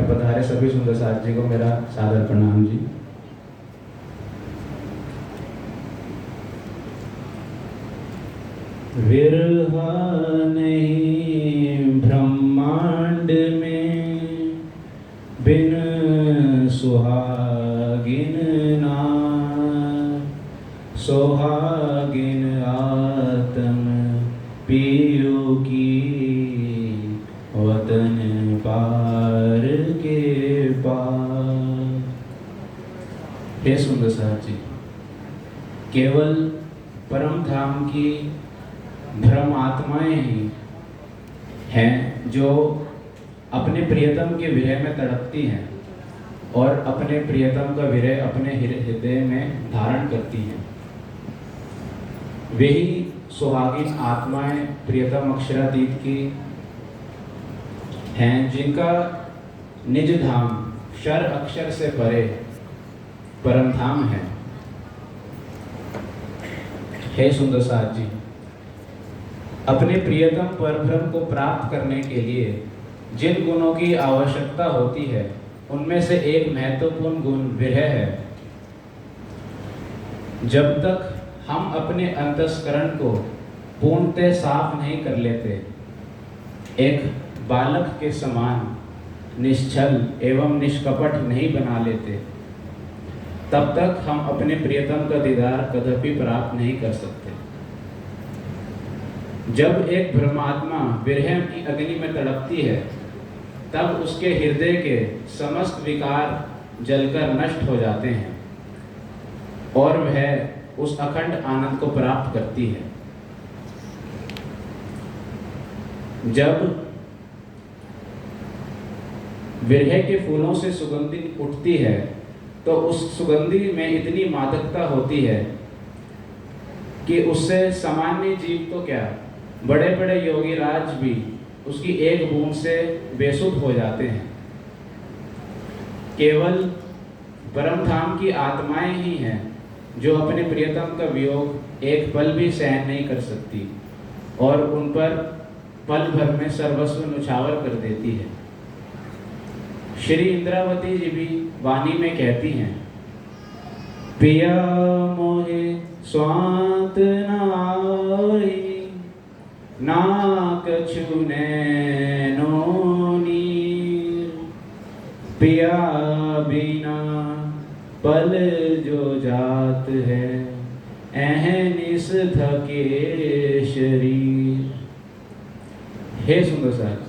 में पधारे सभी सुंदर साथ जी को मेरा सादर प्रणाम जी। विरहा नहीं ब्रह्मांड में बिन सुहागिन नार, सुहागिन आत्म पियो की वतन पार के पार। हे सुंदर साथ जी, केवल परम धाम की भ्रम आत्माएं ही हैं जो अपने प्रियतम के विरह में तड़पती हैं और अपने प्रियतम का विरह अपने हृदय में धारण करती हैं। वही सुहागिन आत्माएं प्रियतम अक्षरातीत की हैं जिनका निज धाम शर अक्षर से परे परम धाम है। हे सुंदर साथ जी, अपने प्रियतम परब्रह्म को प्राप्त करने के लिए जिन गुणों की आवश्यकता होती है उनमें से एक महत्वपूर्ण गुण विरह है। जब तक हम अपने अंतस्करण को पूर्णतः साफ नहीं कर लेते, एक बालक के समान निश्चल एवं निष्कपट नहीं बना लेते, तब तक हम अपने प्रियतम का दीदार कदापि प्राप्त नहीं कर सकते। जब एक ब्रह्मात्मा विरह की अग्नि में तड़पती है, तब उसके हृदय के समस्त विकार जलकर नष्ट हो जाते हैं और वह उस अखंड आनंद को प्राप्त करती है। जब विरह के फूलों से सुगंधि उठती है तो उस सुगंधि में इतनी मादकता होती है कि उससे सामान्य जीव तो क्या, बड़े बड़े योगी राज भी उसकी एक बूंद से बेसुध हो जाते हैं। केवल परमधाम की आत्माएं ही हैं जो अपने प्रियतम का वियोग एक पल भी सहन नहीं कर सकती और उन पर पल भर में सर्वस्व न्यौछावर कर देती है। श्री इंद्रावती जी भी वाणी में कहती हैं, पिया मोहे स्वांत नाई, ना कछु नैनो नीर, पिया बिना पल जो जात है, अहनिस थके शरीर। हे सुंदर साथ,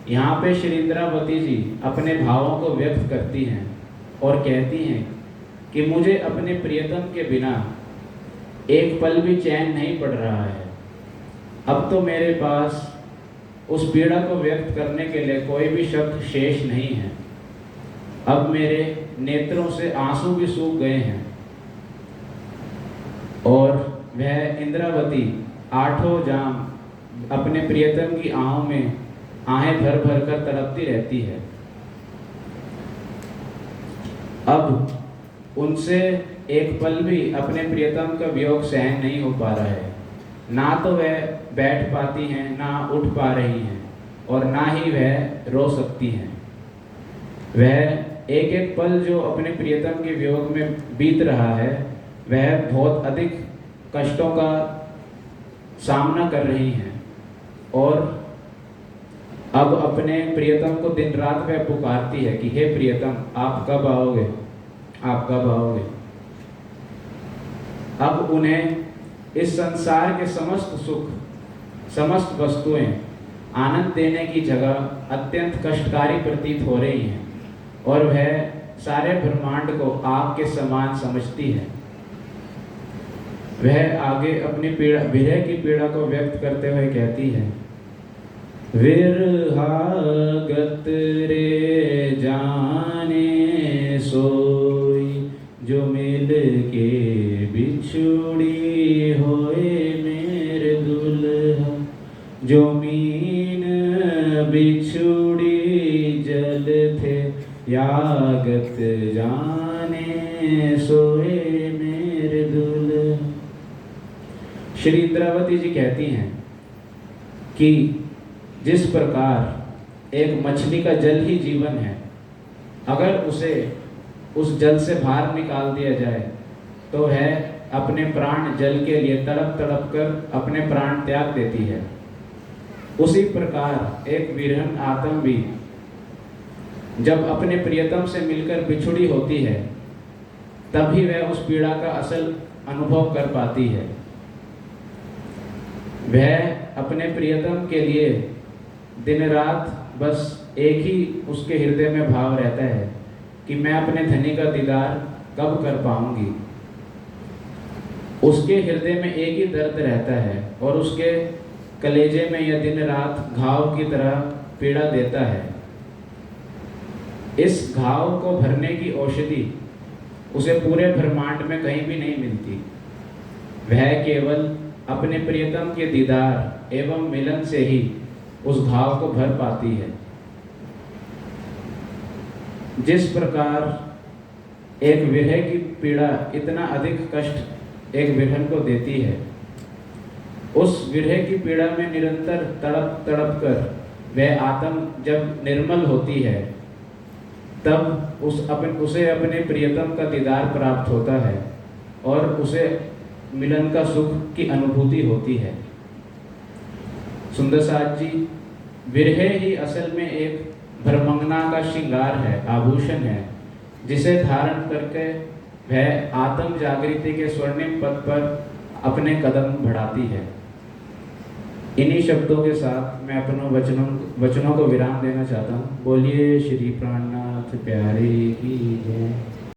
यहाँ पे श्री इंद्रावती जी अपने भावों को व्यक्त करती हैं और कहती हैं कि मुझे अपने प्रियतम के बिना एक पल भी चैन नहीं पड़ रहा है। अब तो मेरे पास उस पीड़ा को व्यक्त करने के लिए कोई भी शब्द शेष नहीं है। अब मेरे नेत्रों से आंसू भी सूख गए हैं और वह इंद्रावती आठों जाम अपने प्रियतम की आहों में आहें भर भर कर तड़पती रहती है। अब उनसे एक पल भी अपने प्रियतम का वियोग सहन नहीं हो पा रहा है। ना तो वह बैठ पाती हैं, ना उठ पा रही हैं और ना ही वह रो सकती हैं। वह एक एक पल जो अपने प्रियतम के वियोग में बीत रहा है, वह बहुत अधिक कष्टों का सामना कर रही हैं और अब अपने प्रियतम को दिन रात वह पुकारती है कि हे प्रियतम, आप कब आओगे, आप कब आओगे। अब उन्हें इस संसार के समस्त सुख, समस्त वस्तुएं आनंद देने की जगह अत्यंत कष्टकारी प्रतीत हो रही हैं और वह सारे ब्रह्मांड को आग के समान समझती है। वह आगे अपनी पीड़ा, विरह की पीड़ा को व्यक्त करते हुए कहती है, विरहागत रे जाने सोई, जो मिल के बिछुड़ी होए मेरे दुल्हा, जो मीन बिछुड़ी जल थे यागत जाने सोए मेरे दुल्हा। श्री इंद्रावती जी कहती हैं कि जिस प्रकार एक मछली का जल ही जीवन है, अगर उसे उस जल से बाहर निकाल दिया जाए तो वह अपने प्राण जल के लिए तड़प तड़प कर अपने प्राण त्याग देती है। उसी प्रकार एक विरहन आत्मा भी जब अपने प्रियतम से मिलकर बिछुड़ी होती है तभी वह उस पीड़ा का असल अनुभव कर पाती है। वह अपने प्रियतम के लिए दिन रात बस एक ही उसके हृदय में भाव रहता है कि मैं अपने धनी का दीदार कब कर पाऊंगी। उसके हृदय में एक ही दर्द रहता है और उसके कलेजे में यह दिन रात घाव की तरह पीड़ा देता है। इस घाव को भरने की औषधि उसे पूरे ब्रह्मांड में कहीं भी नहीं मिलती। वह केवल अपने प्रियतम के दीदार एवं मिलन से ही उस घाव को भर पाती है। जिस प्रकार एक विरह की पीड़ा इतना अधिक कष्ट एक विरहन को देती है, उस विरह की पीड़ा में निरंतर तड़प तड़प कर वह आत्मा जब निर्मल होती है तब उसे अपने प्रियतम का दीदार प्राप्त होता है और उसे मिलन का सुख की अनुभूति होती है। सुंदर साथ जी, विरह ही असल में एक भ्रमंगना का श्रृंगार है, आभूषण है, जिसे धारण करके वह आत्म जागृति के स्वर्णिम पद पर अपने कदम बढ़ाती है। इन्हीं शब्दों के साथ मैं अपनों वचनों को विराम देना चाहता हूँ। बोलिए श्री प्राणनाथ प्यारे की जय।